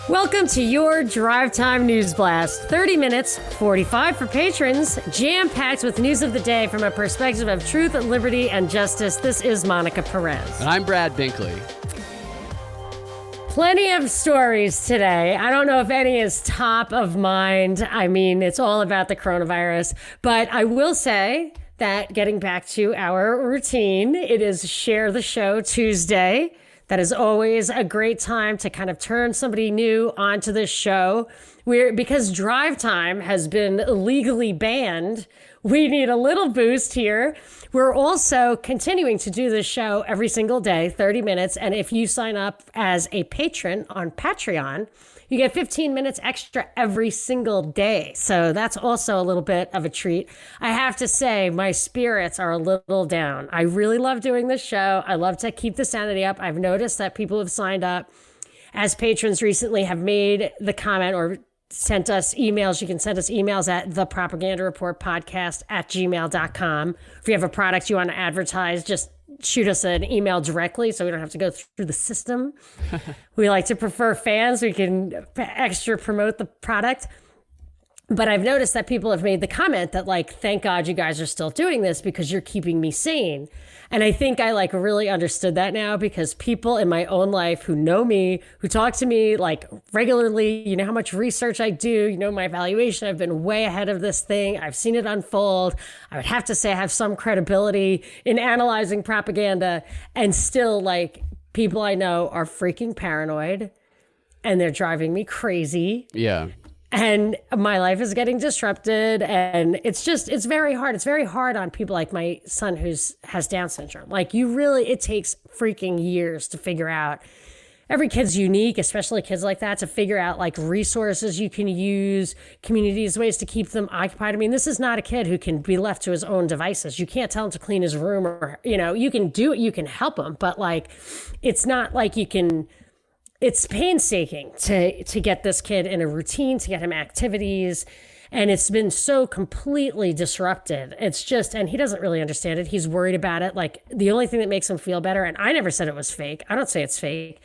Welcome to your Drive Time News Blast. 30 minutes, 45 for patrons, jam-packed with news of the day from a perspective of truth, liberty, and justice. This is Monica Perez. And I'm Brad Binkley. Plenty of stories today. I don't know if any is top of mind. I mean, it's all about the coronavirus. But I will say that getting back to our routine, it is Share the Show Tuesday. That is always a great time to kind of turn somebody new onto this show. Because Drive Time has been legally banned, we need a little boost here. We're also continuing to do this show every single day, 30 minutes. And if you sign up as a patron on Patreon, you get 15 minutes extra every single day. So that's also a little bit of a treat. I have to say, my spirits are a little down. I really love doing this show. I love to keep the sanity up. I've noticed that people who have signed up as patrons recently have made the comment or sent us emails. You can send us emails at thepropagandareportpodcast@gmail.com. If you have a product you want to advertise, just shoot us an email directly so we don't have to go through the system. We like to prefer fans. We can extra promote the product. But I've noticed that people have made the comment that, like, thank God you guys are still doing this because you're keeping me sane. And I think I really understood that now, because people in my own life who know me, who talk to me like regularly, you know how much research I do, you know my evaluation, I've been way ahead of this thing. I've seen it unfold. I would have to say I have some credibility in analyzing propaganda, and still people I know are freaking paranoid and they're driving me crazy. Yeah. And my life is getting disrupted, and it's very hard. It's very hard on people like my son who has Down syndrome. It takes freaking years to figure out. Every kid's unique, especially kids like that, to figure out resources you can use, communities, ways to keep them occupied. I mean, this is not a kid who can be left to his own devices. You can't tell him to clean his room, or, you can do it, you can help him, but it's not like you can. It's painstaking to get this kid in a routine, to get him activities. And it's been so completely disrupted. It's just, and he doesn't really understand it. He's worried about it. The only thing that makes him feel better, and I never said it was fake, I don't say it's fake,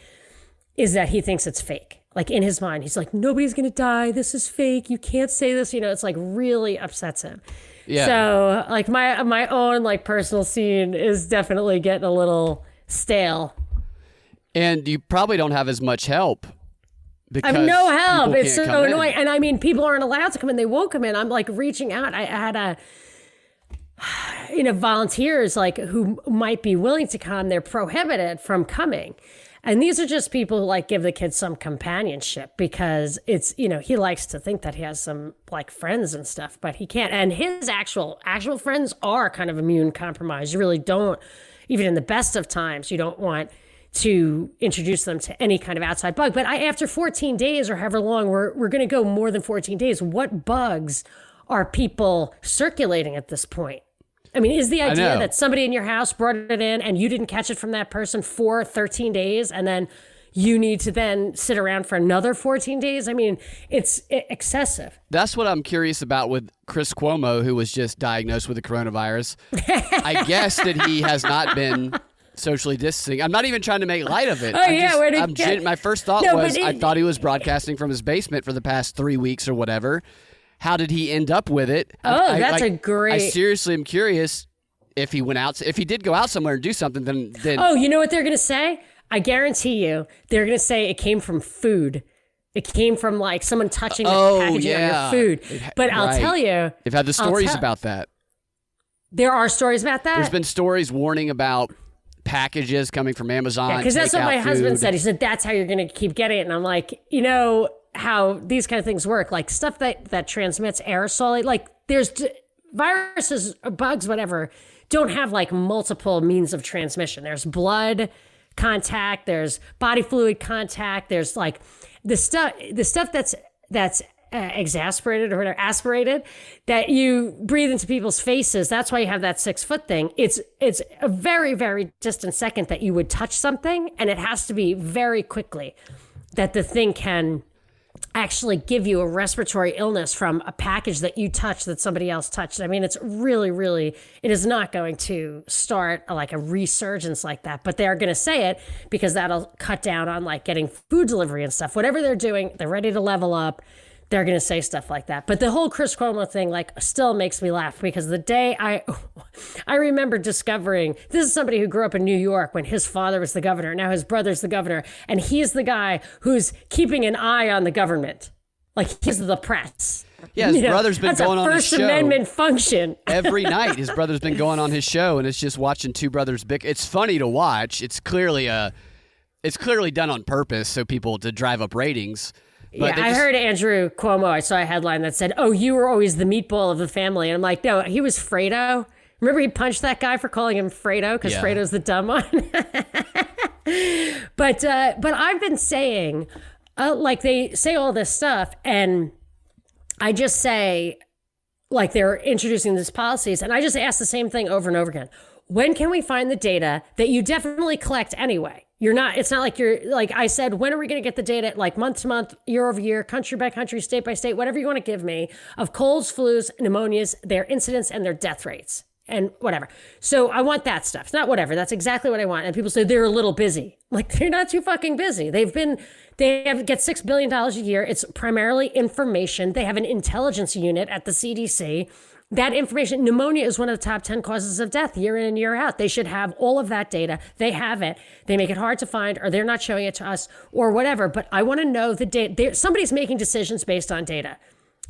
is that he thinks it's fake. In his mind, he's like, nobody's going to die. This is fake. You can't say this. It's really upsets him. Yeah. So my own personal scene is definitely getting a little stale. And you probably don't have as much help. I have no help. It's so annoying. And I mean, people aren't allowed to come in. They won't come in. I'm reaching out. I had volunteers who might be willing to come. They're prohibited from coming. And these are just people who give the kid some companionship, because it's, he likes to think that he has some friends and stuff, but he can't. And his actual friends are kind of immune compromised. You really don't, even in the best of times, you don't want to introduce them to any kind of outside bug. But after 14 days or however long, we're going to go more than 14 days. What bugs are people circulating at this point? I mean, is the idea that somebody in your house brought it in and you didn't catch it from that person for 13 days and then you need to then sit around for another 14 days? I mean, it's excessive. That's what I'm curious about with Chris Cuomo, who was just diagnosed with the coronavirus. I guess that he has not been socially distancing. I'm not even trying to make light of it. My first thought was I thought he was broadcasting from his basement for the past 3 weeks or whatever. How did he end up with it? That's a great. I seriously am curious if he went out. If he did go out somewhere and do something, then. Oh, you know what they're going to say? I guarantee you, they're going to say it came from food. It came from someone touching the packaging on your food. But I'll tell you, they've had the stories about that. There are stories about that. There's been stories warning about packages coming from Amazon. Because that's what my husband said. He said, that's how you're going to keep getting it. And I'm like, how these kind of things work, stuff that transmits aerosol, there's viruses, bugs, whatever, don't have multiple means of transmission. There's blood contact, there's body fluid contact, there's the stuff that's exasperated or aspirated that you breathe into people's faces. That's why you have that 6 foot thing. It's a very, very distant second that you would touch something, and it has to be very quickly that the thing can actually give you a respiratory illness from a package that you touched that somebody else touched. I mean, it's really, really, it is not going to start like a resurgence like that, but they're going to say it because that'll cut down on like getting food delivery and stuff. Whatever they're doing, they're ready to level up. They're going to say stuff like that. But the whole Chris Cuomo thing, like, still makes me laugh because the day I remember discovering, this is somebody who grew up in New York when his father was the governor. Now his brother's the governor. And he's the guy who's keeping an eye on the government. Like, he's the press. Yeah, his brother's been going on his show. That's a First Amendment function. Every night, his brother's been going on his show, and it's just watching two brothers bicker. It's funny to watch. It's clearly done on purpose so people to drive up ratings. But I heard Andrew Cuomo, I saw a headline that said, "Oh, you were always the meatball of the family." And I'm like, no, he was Fredo. Remember he punched that guy for calling him Fredo because Fredo's the dumb one? But I've been saying, like they say all this stuff, and I just say, like they're introducing these policies, and I just ask the same thing over and over again. When can we find the data that you definitely collect anyway? It's not like you're, like I said, when are we going to get the data, like month to month, year over year, country by country, state by state, whatever you want to give me, of colds, flus, pneumonias, their incidence and their death rates and whatever. So I want that stuff. It's not whatever. That's exactly what I want. And people say they're a little busy. Like, they're not too fucking busy. They get $6 billion a year. It's primarily information. They have an intelligence unit at the CDC. That information, pneumonia is one of the top 10 causes of death year in and year out. They should have all of that data. They have it. They make it hard to find, or they're not showing it to us, or whatever. But I want to know the data. Somebody's making decisions based on data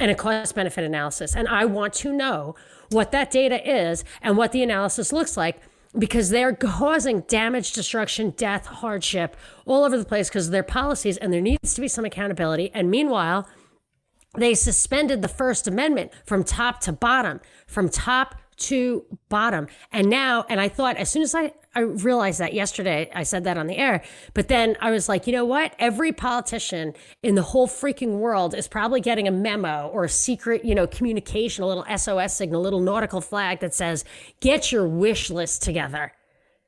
and a cost-benefit analysis. And I want to know what that data is and what the analysis looks like, because they're causing damage, destruction, death, hardship all over the place because of their policies, and there needs to be some accountability. And meanwhile, they suspended the First Amendment from top to bottom. And now, and I thought, as soon as I realized that yesterday, I said that on the air, but then I was like, you know what? Every politician in the whole freaking world is probably getting a memo or a secret, communication, a little SOS signal, a little nautical flag that says, get your wish list together.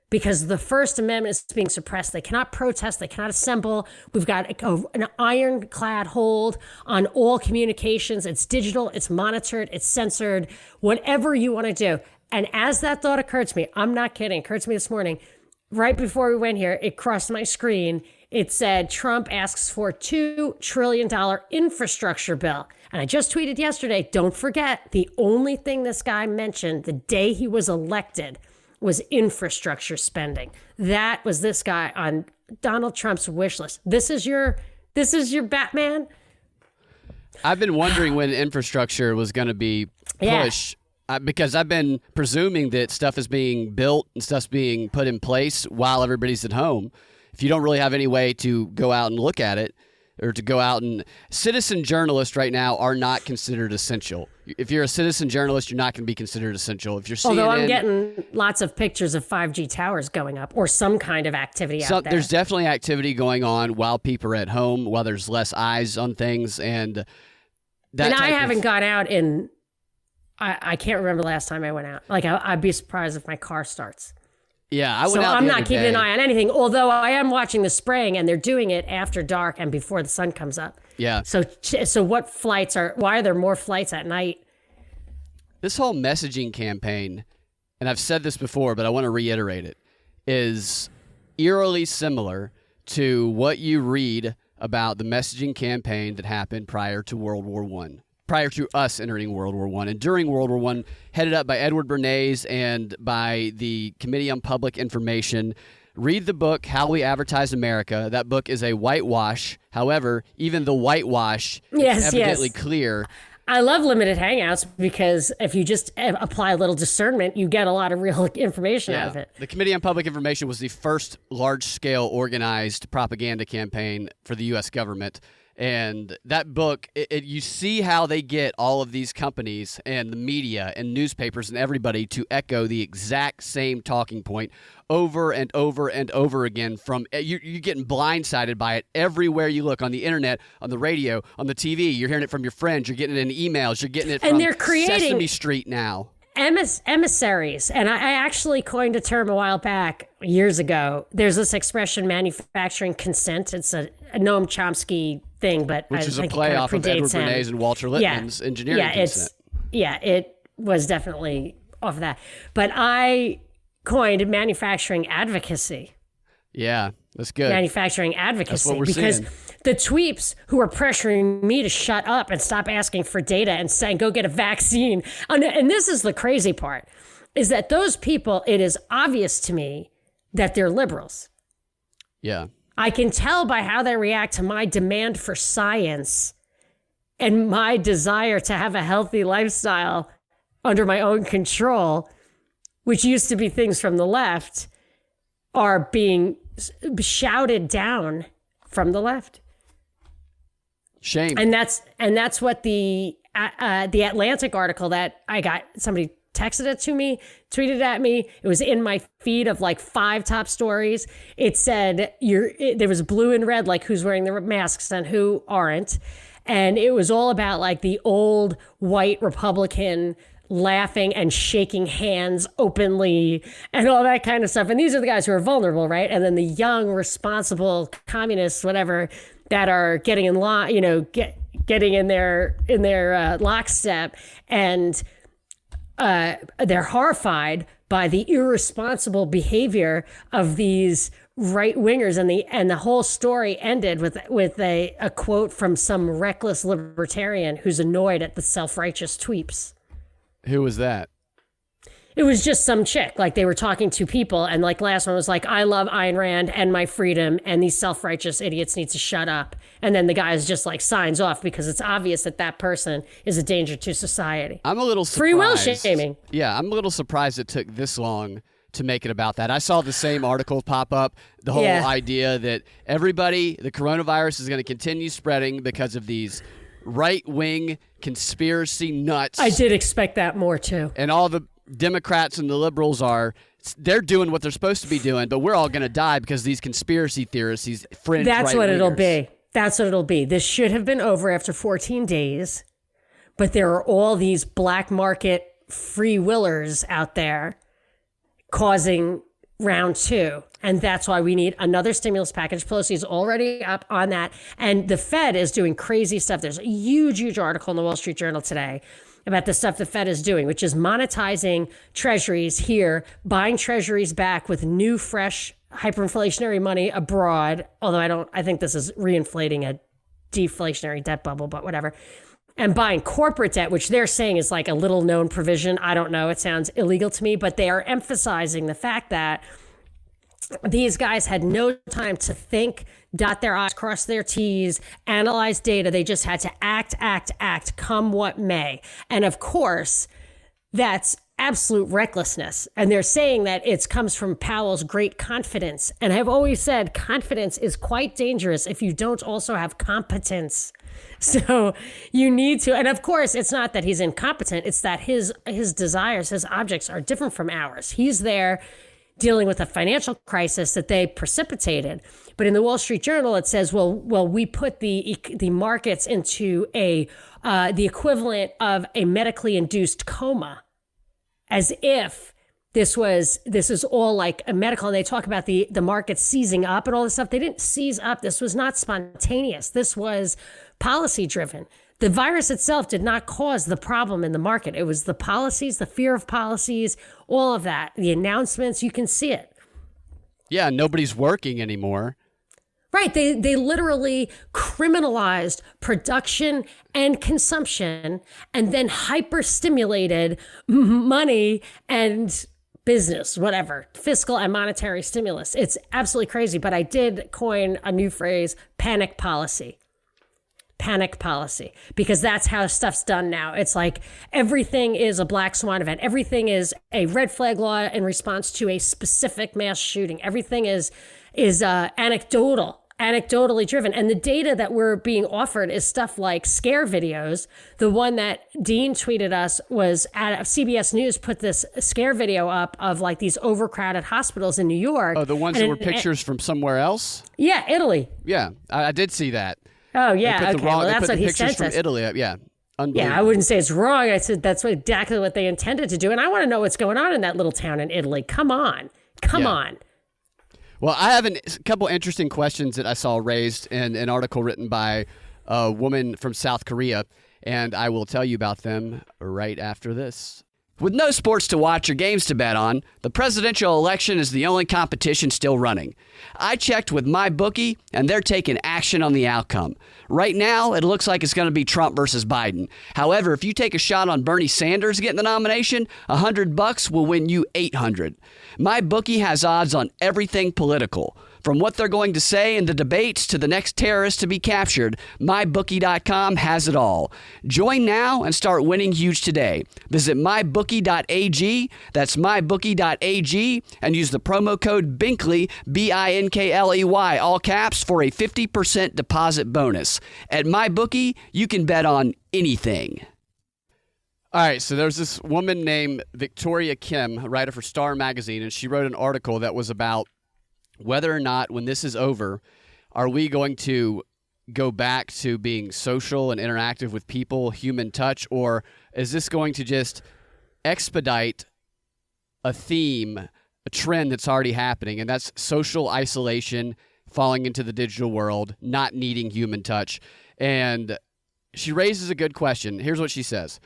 Because the First Amendment is being suppressed. They cannot protest. They cannot assemble. We've got an ironclad hold on all communications. It's digital. It's monitored. It's censored. Whatever you want to do. And as that thought occurred to me, I'm not kidding, occurred to me this morning, right before we went here, it crossed my screen. It said Trump asks for $2 trillion infrastructure bill. And I just tweeted yesterday, don't forget, the only thing this guy mentioned the day he was elected was infrastructure spending. That was this guy on Donald Trump's wish list. This is your Batman? I've been wondering when infrastructure was going to be pushed because I've been presuming that stuff is being built and stuff's being put in place while everybody's at home. If you don't really have any way to go out and look at it, or to go out and citizen journalists right now are not considered essential. If you're a citizen journalist, you're not going to be considered essential. If you're CNN, although I'm getting lots of pictures of 5G towers going up or some kind of activity out there. There's definitely activity going on while people are at home, while there's less eyes on things. And I haven't gone out in, I can't remember the last time I went out. Like I'd be surprised if my car starts. Yeah, I went out. So I'm not keeping an eye on anything, although I am watching the spraying, and they're doing it after dark and before the sun comes up. Yeah. So why are there more flights at night? This whole messaging campaign, and I've said this before, but I want to reiterate it, is eerily similar to what you read about the messaging campaign that happened prior to World War I. Prior to us entering World War I. And during World War I, headed up by Edward Bernays and by the Committee on Public Information. Read the book, How We Advertised America. That book is a whitewash. However, even the whitewash is evidently clear. I love limited hangouts because if you just apply a little discernment, you get a lot of real information out of it. The Committee on Public Information was the first large-scale organized propaganda campaign for the U.S. government. And that book, you see how they get all of these companies and the media and newspapers and everybody to echo the exact same talking point over and over and over again. You're getting blindsided by it everywhere you look, on the internet, on the radio, on the TV. You're hearing it from your friends. You're getting it in emails. You're getting it from Sesame Street now. Emissaries. And I actually coined a term a while back, years ago. There's this expression, manufacturing consent. It's a Noam Chomsky thing, but which I is a think play it off of Edward Bernays and Walter Lippmann's engineering consent. It was definitely off of that. But I coined manufacturing advocacy. Yeah, that's good. Manufacturing advocacy. That's what we're because seeing. The tweeps who are pressuring me to shut up and stop asking for data and saying, go get a vaccine. And this is the crazy part, is that those people, it is obvious to me that they're liberals. Yeah. I can tell by how they react to my demand for science and my desire to have a healthy lifestyle under my own control, which used to be things from the left, are being shouted down from the left. Shame. And that's what the Atlantic article that I got, somebody texted it to me, tweeted at me. It was in my feed of like 5 top stories. It said there was blue and red, like who's wearing the masks and who aren't. And it was all about like the old white Republican laughing and shaking hands openly and all that kind of stuff. And these are the guys who are vulnerable, right? And then the young, responsible communists, whatever, that are getting in getting in their lockstep, and they're horrified by the irresponsible behavior of these right wingers, and the whole story ended with a quote from some reckless libertarian who's annoyed at the self-righteous tweeps. Who was that? It was just some chick. Like, they were talking to people, and like last one was like, I love Ayn Rand and my freedom, and these self-righteous idiots need to shut up. And then the guy is just like signs off because it's obvious that person is a danger to society. I'm a little surprised. Free will shaming. Yeah, I'm a little surprised it took this long to make it about that. I saw the same article pop up, the whole idea that the coronavirus is going to continue spreading because of these right-wing conspiracy nuts. I did expect that more too. And all the Democrats and the liberals they're doing what they're supposed to be doing, but we're all going to die because these conspiracy theorists, these fringe That's what it'll be. That's what it'll be. This should have been over after 14 days, but there are all these black market free willers out there causing round 2. And that's why we need another stimulus package. Pelosi is already up on that. And the Fed is doing crazy stuff. There's a huge article in the Wall Street Journal today about the stuff the Fed is doing, which is monetizing treasuries here, buying treasuries back with new, fresh, hyperinflationary money abroad. Although I think this is reinflating a deflationary debt bubble, but whatever. And buying corporate debt, which they're saying is like a little known provision. I don't know. It sounds illegal to me, but they are emphasizing the fact that these guys had no time to think, dot their I's, cross their T's, analyze data. They just had to act, come what may. And of course, that's absolute recklessness. And they're saying that it comes from Powell's great confidence. And I've always said confidence is quite dangerous if you don't also have competence. So you need to, and of course, it's not that he's incompetent. It's that his desires, his objects are different from ours. He's there dealing with a financial crisis that they precipitated. But in the Wall Street Journal, it says, well, we put the markets into the equivalent of a medically induced coma, as if this is all like a medical. And they talk about the market seizing up and all this stuff. They didn't seize up. This was not spontaneous. This was policy driven. The virus itself did not cause the problem in the market. It was the policies, the fear of policies, all of that. The announcements, you can see it. Yeah, nobody's working anymore. Right. They literally criminalized production and consumption and then hyper-stimulated money and business, whatever, fiscal and monetary stimulus. It's absolutely crazy. But I did coin a new phrase, panic policy. Panic policy, because that's how stuff's done now. It's like everything is a black swan event. Everything is a red flag law in response to a specific mass shooting. Everything is anecdotally driven. And the data that we're being offered is stuff like scare videos. The one that Dean tweeted us was at CBS News put this scare video up of like these overcrowded hospitals in New York. Oh, the ones that were pictures from somewhere else? Yeah, Italy. Yeah, I did see that. Oh, yeah. Okay. Well, that's what he sent us. Pictures from Italy. Yeah. Yeah, I wouldn't say it's wrong. I said that's exactly what they intended to do. And I want to know what's going on in that little town in Italy. Come on. Well, I have a couple interesting questions that I saw raised in an article written by a woman from South Korea, and I will tell you about them right after this. With no sports to watch or games to bet on, the presidential election is the only competition still running. I checked with MyBookie, and they're taking action on the outcome. Right now, it looks like it's going to be Trump versus Biden. However, if you take a shot on Bernie Sanders getting the nomination, $100 will win you $800. MyBookie has odds on everything political. From what they're going to say in the debates to the next terrorist to be captured, MyBookie.com has it all. Join now and start winning huge today. Visit MyBookie.ag, that's MyBookie.ag, and use the promo code BINKLEY, BINKLEY, all caps, for a 50% deposit bonus. At MyBookie, you can bet on anything. All right, so there's this woman named Victoria Kim, a writer for Star Magazine, and she wrote an article that was about whether or not, when this is over, are we going to go back to being social and interactive with people, human touch, or is this going to just expedite a theme, a trend that's already happening, and that's social isolation, falling into the digital world, not needing human touch? And she raises a good question. Here's what she says.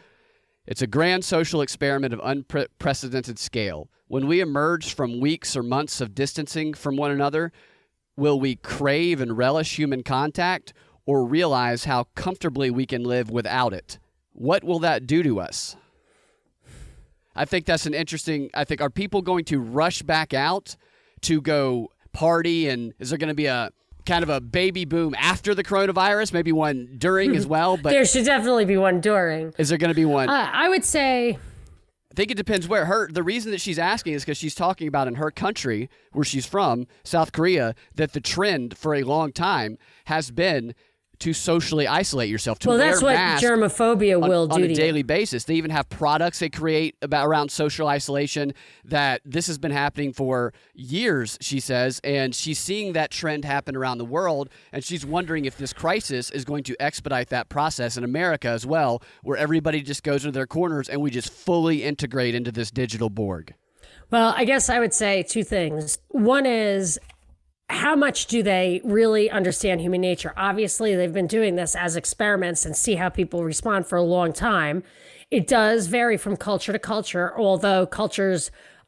It's a grand social experiment of unprecedented scale. When we emerge from weeks or months of distancing from one another, will we crave and relish human contact or realize how comfortably we can live without it? What will that do to us? I think that's an interesting, are people going to rush back out to go party, and is there going to be a kind of a baby boom after the coronavirus, maybe one during as well? But there should definitely be one during. Is there going to be one? I would say, I think it depends where. The reason that she's asking is because she's talking about in her country, where she's from, South Korea, that the trend for a long time has been to socially isolate yourself, to wear that's what masks germophobia will do on a to daily you. basis. They even have products they create around social isolation. That this has been happening for years, she says, and she's seeing that trend happen around the world, and she's wondering if this crisis is going to expedite that process in America as well, where everybody just goes into their corners and we just fully integrate into this digital Borg. Well, I guess I would say two things. One is, how much do they really understand human nature? Obviously, they've been doing this as experiments and see how people respond for a long time. It does vary from culture to culture, although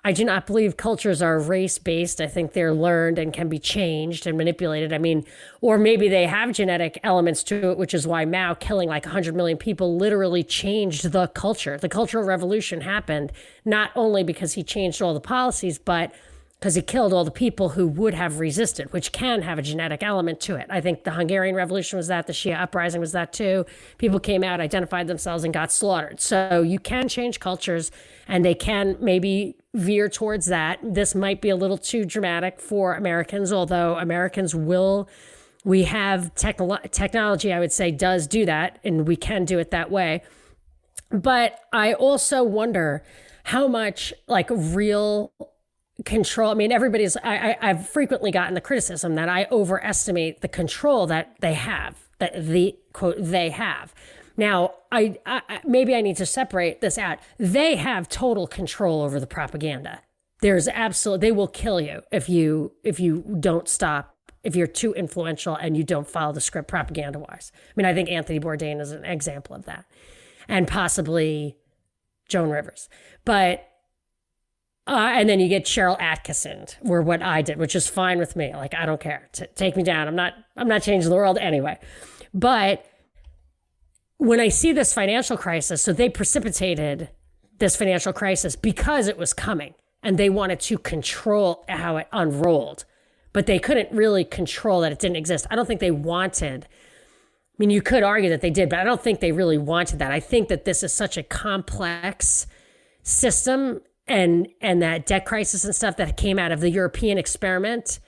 I do not believe cultures are race-based. I think they're learned and can be changed and manipulated. I mean, or maybe they have genetic elements to it, which is why Mao killing like 100 million people literally changed the culture. The Cultural Revolution happened not only because he changed all the policies, but because he killed all the people who would have resisted, which can have a genetic element to it. I think the Hungarian Revolution was that, the Shia uprising was that too. People came out, identified themselves, and got slaughtered. So you can change cultures, and they can maybe veer towards that. This might be a little too dramatic for Americans, although we have technology, I would say, does do that, and we can do it that way. But I also wonder how much real control. I mean, I've frequently gotten the criticism that I overestimate the control that they have, that the quote, they have. Now, I maybe I need to separate this out. They have total control over the propaganda. They will kill you if you don't stop, if you're too influential and you don't follow the script propaganda wise. I mean, I think Anthony Bourdain is an example of that, and possibly Joan Rivers. But and then you get Cheryl Atkinson, or what I did, which is fine with me. Like, I don't care. Take me down. I'm not changing the world anyway. But when I see this financial crisis, so they precipitated this financial crisis because it was coming, and they wanted to control how it unrolled, but they couldn't really control that it didn't exist. I don't think they wanted. I mean, you could argue that they did, but I don't think they really wanted that. I think that this is such a complex system. And that debt crisis and stuff that came out of the European experiment,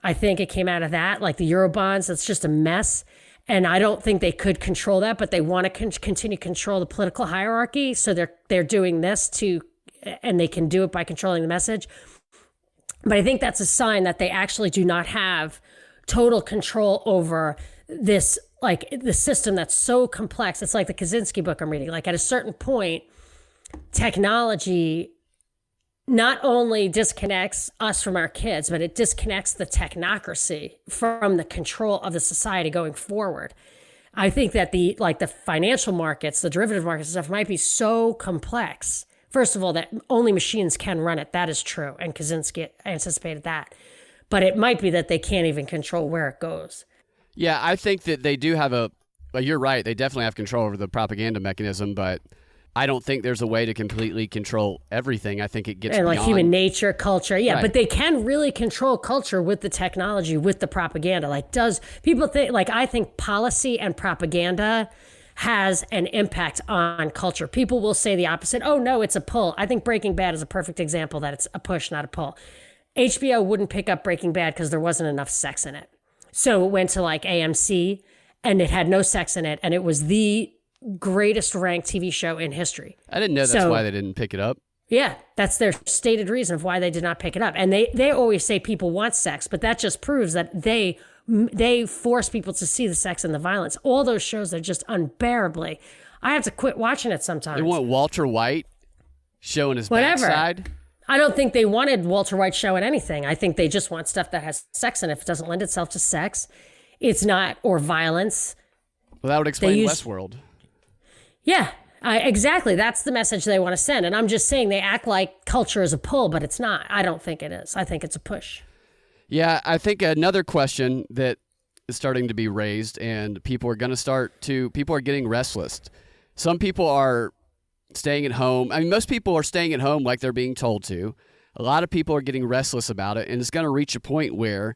I think it came out of that, like the Eurobonds. It's just a mess. And I don't think they could control that, but they want to continue to control the political hierarchy. So they're doing this and they can do it by controlling the message. But I think that's a sign that they actually do not have total control over this, like the system that's so complex. It's like the Kaczynski book I'm reading. Like at a certain point, technology not only disconnects us from our kids, but it disconnects the technocracy from the control of the society going forward. I think that the financial markets, the derivative markets and stuff might be so complex. First of all, that only machines can run it. That is true. And Kaczynski anticipated that. But it might be that they can't even control where it goes. Yeah, I think that they do have you're right. They definitely have control over the propaganda mechanism, but I don't think there's a way to completely control everything. I think it gets beyond. Like human nature, culture. Yeah, right. But they can really control culture with the technology, with the propaganda. People think, I think policy and propaganda has an impact on culture. People will say the opposite. Oh, no, it's a pull. I think Breaking Bad is a perfect example that it's a push, not a pull. HBO wouldn't pick up Breaking Bad because there wasn't enough sex in it. So it went to AMC and it had no sex in it. And it was the greatest ranked TV show in history. I didn't know that's why they didn't pick it up. Yeah, that's their stated reason of why they did not pick it up. And they always say people want sex, but that just proves that they force people to see the sex and the violence. All those shows are just unbearably. I have to quit watching it sometimes. They want Walter White showing his backside. I don't think they wanted Walter White showing anything. I think they just want stuff that has sex in it. If it doesn't lend itself to sex, it's not, or violence. Well, that would explain Westworld. Yeah, exactly. That's the message they want to send. And I'm just saying they act like culture is a pull, but it's not. I don't think it is. I think it's a push. Yeah, I think another question that is starting to be raised, and people are getting restless. Some people are staying at home. I mean, most people are staying at home like they're being told to. A lot of people are getting restless about it, and it's going to reach a point where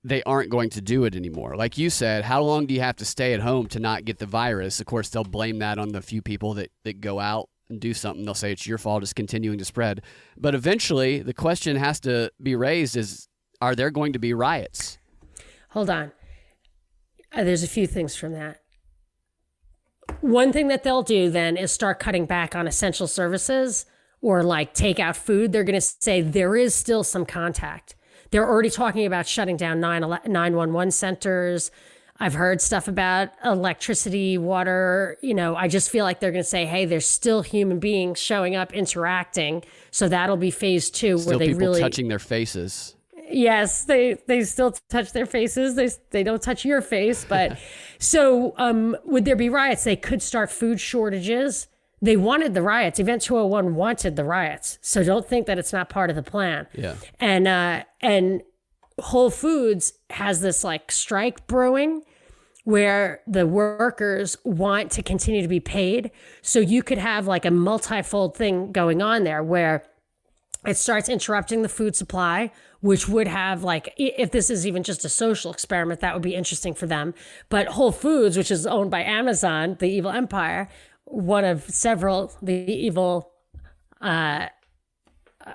they aren't going to do it anymore. Like you said, how long do you have to stay at home to not get the virus? Of course, they'll blame that on the few people that go out and do something. They'll say it's your fault, it's continuing to spread. But eventually, the question has to be raised is, are there going to be riots? Hold on. There's a few things from that. One thing that they'll do then is start cutting back on essential services or take out food. They're going to say there is still some contact. They're already talking about shutting down 911 centers. I've heard stuff about electricity, water. I just feel like they're going to say, hey, there's still human beings showing up, interacting. So that'll be phase 2 still where they people touching their faces. Yes, they still touch their faces. They don't touch your face. But so would there be riots? They could start food shortages. They wanted the riots. Event 201 wanted the riots. So don't think that it's not part of the plan. Yeah. And Whole Foods has this strike brewing where the workers want to continue to be paid. So you could have a multifold thing going on there where it starts interrupting the food supply, which would have if this is even just a social experiment, that would be interesting for them. But Whole Foods, which is owned by Amazon, the evil empire, one of several, the evil, I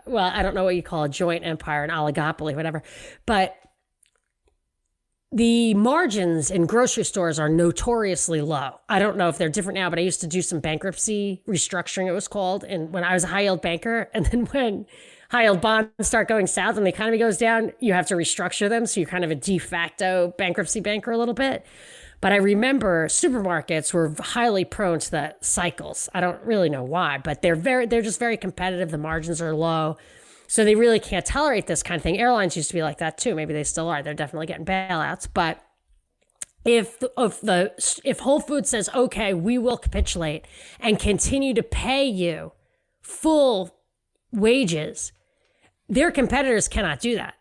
don't know what you call a joint empire, an oligopoly, whatever. But the margins in grocery stores are notoriously low. I don't know if they're different now, but I used to do some bankruptcy restructuring, it was called, and when I was a high-yield banker. And then when high-yield bonds start going south and the economy goes down, you have to restructure them. So you're kind of a de facto bankruptcy banker a little bit. But I remember supermarkets were highly prone to the cycles. I don't really know why, but they're just very competitive. The margins are low. So they really can't tolerate this kind of thing. Airlines used to be like that too. Maybe they still are. They're definitely getting bailouts. But if Whole Foods says, okay, we will capitulate and continue to pay you full wages, their competitors cannot do that.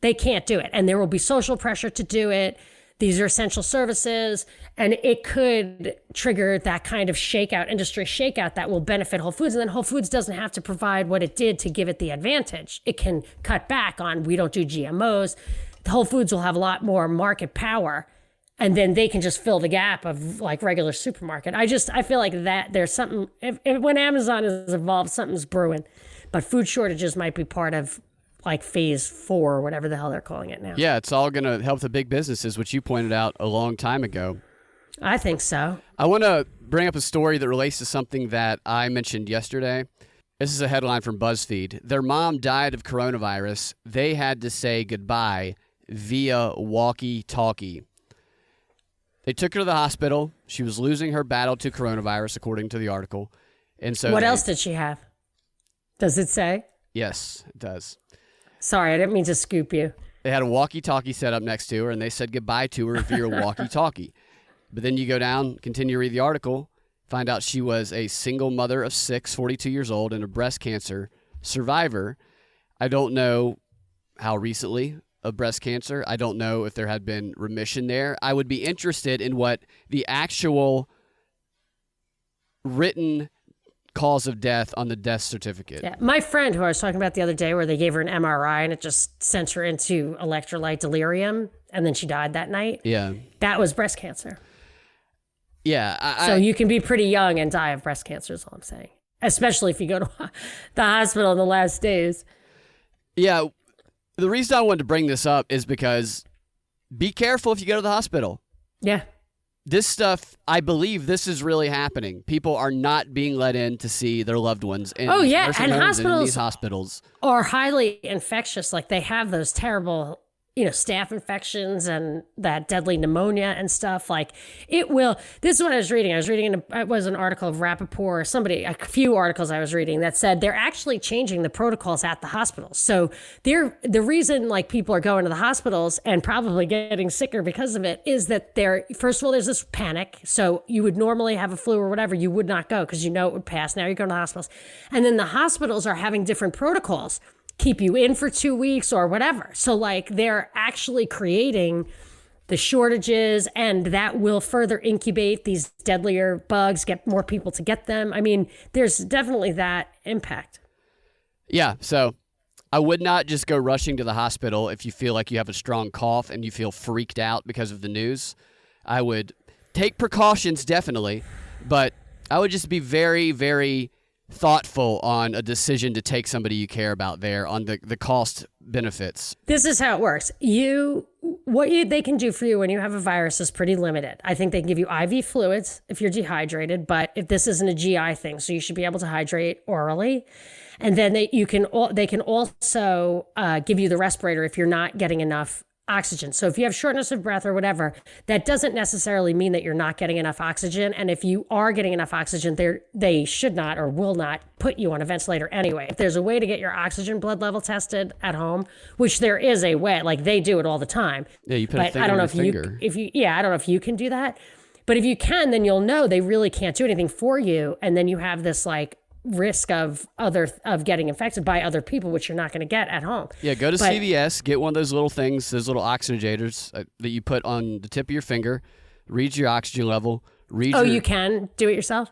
They can't do it. And there will be social pressure to do it. These are essential services, and it could trigger that kind of industry shakeout that will benefit Whole Foods. And then Whole Foods doesn't have to provide what it did to give it the advantage. It can cut back on, we don't do GMOs. Whole Foods will have a lot more market power, and then they can just fill the gap of regular supermarket. I feel like that there's something, when Amazon is involved, something's brewing. But food shortages might be part of phase 4 or whatever the hell they're calling it now. Yeah, it's all going to help the big businesses, which you pointed out a long time ago. I think so. I want to bring up a story that relates to something that I mentioned yesterday. This is a headline from BuzzFeed. Their mom died of coronavirus. They had to say goodbye via walkie-talkie. They took her to the hospital. She was losing her battle to coronavirus, according to the article. And so what else did she have? Does it say? Yes, it does. Sorry, I didn't mean to scoop you. They had a walkie-talkie set up next to her, and they said goodbye to her via walkie-talkie. But then you go down, continue to read the article, find out she was a single mother of 6, 42 years old, and a breast cancer survivor. I don't know how recently of breast cancer. I don't know if there had been remission there. I would be interested in what the actual written cause of death on the death certificate. Yeah. My friend who I was talking about the other day, where they gave her an MRI and it just sent her into electrolyte delirium, and then she died that night. Yeah. That was breast cancer. Yeah. So you can be pretty young and die of breast cancer is all I'm saying, especially if you go to the hospital in the last days. Yeah. The reason I wanted to bring this up is because be careful if you go to the hospital. Yeah. This stuff, I believe this is really happening. People are not being let in to see their loved ones in and hospitals and in these hospitals are highly infectious. Like they have those terrible, staph infections and that deadly pneumonia and stuff. Like it will. This is what I was reading. It was an article of Rappaport or somebody, a few articles I was reading that said they're actually changing the protocols at the hospitals. So the reason like people are going to the hospitals and probably getting sicker because of it is that first of all, there's this panic. So you would normally have a flu or whatever, you would not go because it would pass. Now you're going to the hospitals. And then the hospitals are having different protocols. Keep you in for 2 weeks or whatever. So like they're actually creating the shortages, and that will further incubate these deadlier bugs, get more people to get them. I mean, there's definitely that impact. Yeah. So I would not just go rushing to the hospital if you feel like you have a strong cough and you feel freaked out because of the news. I would take precautions, definitely, but I would just be very, very thoughtful on a decision to take somebody you care about there on the cost benefits. This is how it works. They can do for you when you have a virus is pretty limited. I think they can give you IV fluids if you're dehydrated, but if this isn't a GI thing, so you should be able to hydrate orally. And then they can also give you the respirator if you're not getting enough oxygen. So if you have shortness of breath or whatever, that doesn't necessarily mean that you're not getting enough oxygen. And if you are getting enough oxygen, they should not or will not put you on a ventilator anyway. If there's a way to get your oxygen blood level tested at home, which there is a way, like they do it all the time. Yeah, you put a finger on your finger. I don't know if you can do that. But if you can, then you'll know they really can't do anything for you. And then you have this like risk of getting infected by other people, which you're not going to get at home. Yeah, go to CVS, get one of those little things, those little oxygenators that you put on the tip of your finger, reads your oxygen level. You can do it yourself?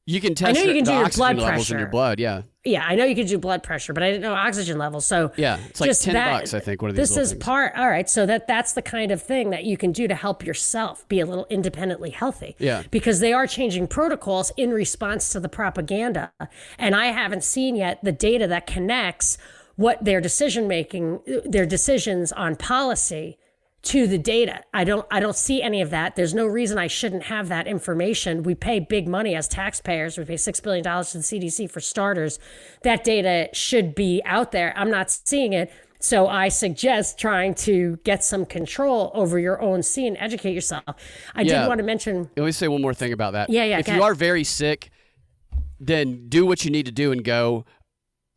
You can test the oxygen blood levels pressure in your blood, yeah. Yeah, I know you can do blood pressure, but I didn't know oxygen levels. So yeah, it's like $10, I think, one of these things. Things. All right, so that's the kind of thing that you can do to help yourself be a little independently healthy. Yeah. Because they are changing protocols in response to the propaganda. And I haven't seen yet the data that connects what their decisions on policy to the data. I don't see any of that. There's no reason I shouldn't have that information. We pay big money as taxpayers. We pay $6 billion to the CDC for starters. That data should be out there. I'm not seeing it. So I suggest trying to get some control over your own scene, educate yourself. I did want to mention. Let me say one more thing about that. Yeah. If you are very sick, then do what you need to do and go.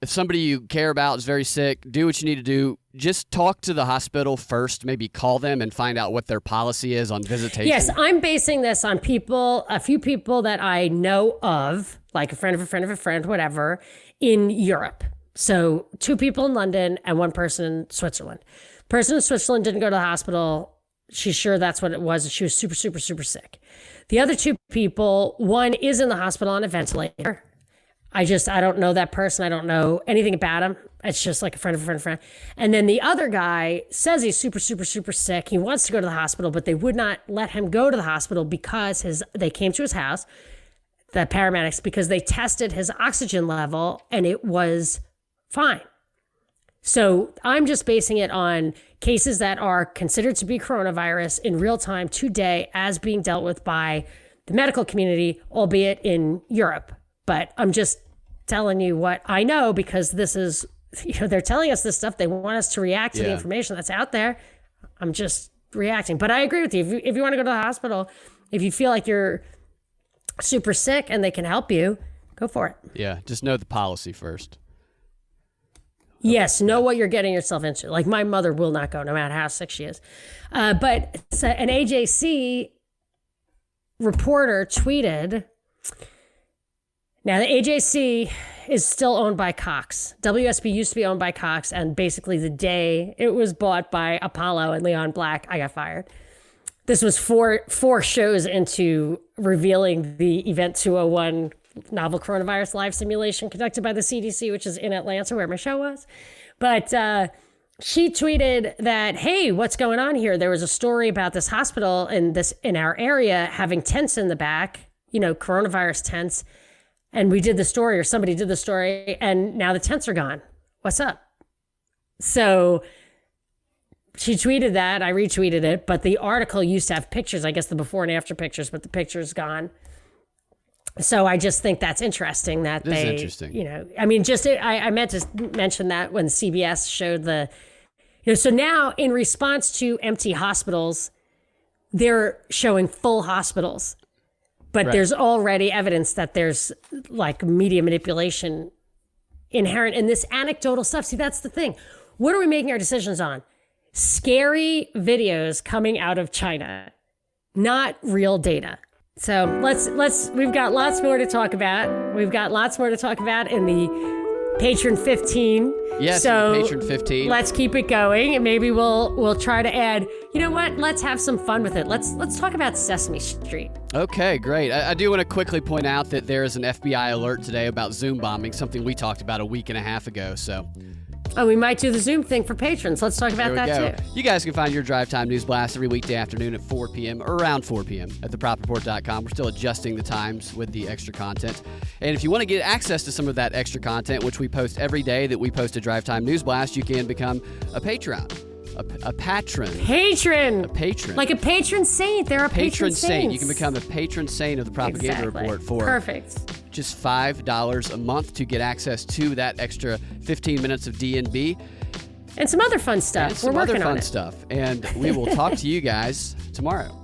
If somebody you care about is very sick, do what you need to do. Just talk to the hospital first, maybe call them and find out what their policy is on visitation. Yes, I'm basing this on a few people that I know of, like a friend of a friend of a friend, whatever, in Europe. So 2 people in London and 1 person in Switzerland. Person in Switzerland didn't go to the hospital. She's sure that's what it was. She was super, super, super sick. The other 2 people, one is in the hospital on a ventilator. I don't know that person. I don't know anything about him. It's just like a friend of a friend of a friend. And then the other guy says he's super, super, super sick. He wants to go to the hospital, but they would not let him go to the hospital because they came to his house, the paramedics, because they tested his oxygen level and it was fine. So I'm just basing it on cases that are considered to be coronavirus in real time today as being dealt with by the medical community, albeit in Europe. But I'm just telling you what I know because this is, they're telling us this stuff. They want us to react to the information that's out there. I'm just reacting. But I agree with you. If you want to go to the hospital, if you feel like you're super sick and they can help you, go for it. Yeah, just know the policy first. Yes, know what you're getting yourself into. Like my mother will not go no matter how sick she is. But an AJC reporter tweeted, now the AJC is still owned by Cox. WSB used to be owned by Cox, and basically the day it was bought by Apollo and Leon Black, I got fired. This was four shows into revealing the Event 201 novel coronavirus live simulation conducted by the CDC, which is in Atlanta, where my show was. But she tweeted that, hey, what's going on here? There was a story about this hospital in our area having tents in the back, coronavirus tents. And we did the story, or somebody did the story, and now the tents are gone. What's up? So she tweeted that. I retweeted it. But the article used to have pictures, I guess the before and after pictures, but the picture's gone. So I just think that's interesting that this is interesting. I meant to mention that when CBS showed so now in response to empty hospitals, they're showing full hospitals. But right. There's already evidence that there's like media manipulation inherent in this anecdotal stuff. See, that's the thing. What are we making our decisions on? Scary videos coming out of China, not real data. So we've got lots more to talk about. We've got lots more to talk about in the Patron 15. Yes, so Patron 15. Let's keep it going, and maybe we'll try to add. You know what? Let's have some fun with it. Let's talk about Sesame Street. Okay, great. I do want to quickly point out that there is an FBI alert today about Zoom bombing, something we talked about a week and a half ago. So. Oh, we might do the Zoom thing for patrons. Let's talk about that too. You guys can find your Drive Time News Blast every weekday afternoon at 4 p.m. or around 4 p.m. at thepropreport.com. We're still adjusting the times with the extra content. And if you want to get access to some of that extra content, which we post every day that we post a Drive Time News Blast, you can become a Patreon. A patron. Patron. A patron. Like a patron saint. There are patron saints. You can become a patron saint of the Propaganda Report for perfect. Just $5 a month to get access to that extra 15 minutes of DNB. And some other fun stuff. We're working on it. And we will talk to you guys tomorrow.